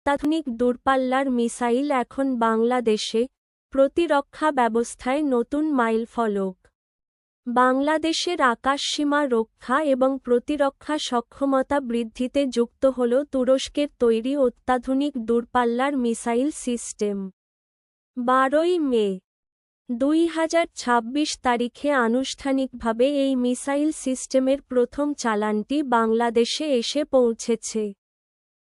অত্যাধুনিক দূরপাল্লার মিসাইল এখন বাংলাদেশে প্রতিরক্ষা ব্যবস্থায় নতুন মাইলফলক। বাংলাদেশের আকাশসীমা রক্ষা এবং প্রতিরক্ষা সক্ষমতা বৃদ্ধিতে যুক্ত হল তুরস্কের তৈরি অত্যাধুনিক দূরপাল্লার মিসাইল সিস্টেম। 12ই মে 2026 তারিখে আনুষ্ঠানিকভাবে এই মিসাইল সিস্টেমের প্রথম চালানটি বাংলাদেশে এসে পৌঁছেছে।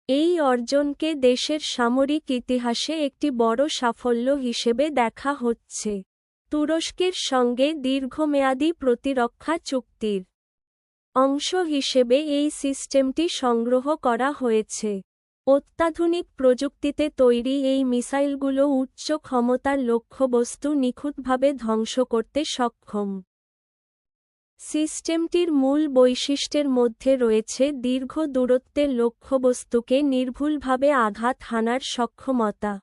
এই অর্জনকে দেশের সামরিক ইতিহাসে একটি বড় সাফল্য হিসেবে দেখা হচ্ছে। তুরস্কের সঙ্গে দীর্ঘমেয়াদী প্রতিরক্ষা চুক্তির অংশ হিসেবে এই সিস্টেমটি সংগ্রহ করা হয়েছে। অত্যাধুনিক প্রযুক্তিতে তৈরি এই মিসাইলগুলো উচ্চ ক্ষমতার লক্ষ্যবস্তু নিখুঁতভাবে ধ্বংস করতে সক্ষম। সিস্টেমটির মূল বৈশিষ্ট্যের মধ্যে রয়েছে দীর্ঘ দূরত্বের লক্ষ্যবস্তুকে নির্ভুলভাবে আঘাত হানার সক্ষমতা,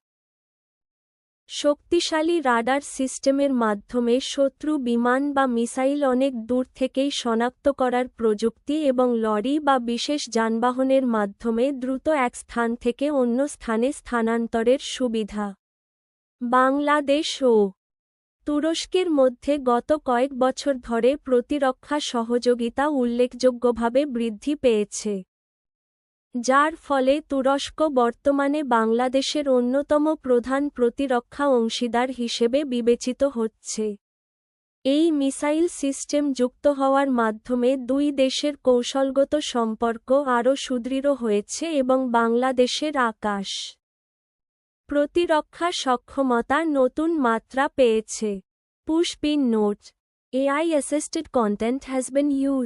শক্তিশালী রাডার সিস্টেমের মাধ্যমে শত্রু বিমান বা মিসাইল অনেক দূর থেকেই শনাক্ত করার প্রযুক্তি এবং লরি বা বিশেষ যানবাহনের মাধ্যমে দ্রুত এক স্থান থেকে অন্য স্থানে স্থানান্তরের সুবিধা। বাংলাদেশ ও তুরস্কের মধ্যে গত কয়েক বছর ধরে প্রতিরক্ষা সহযোগিতা উল্লেখযোগ্যভাবে বৃদ্ধি পেয়েছে, যার ফলে তুরস্ক বর্তমানে বাংলাদেশের অন্যতম প্রধান প্রতিরক্ষা অংশীদার হিসেবে বিবেচিত হচ্ছে। এই মিসাইল সিস্টেম যুক্ত হওয়ার মাধ্যমে দুই দেশের কৌশলগত সম্পর্ক আরও সুদৃঢ় হয়েছে এবং বাংলাদেশের আকাশ প্রতিরক্ষা সক্ষমতা নতুন মাত্রা পেয়েছে। Push pin note: AI assisted content has been used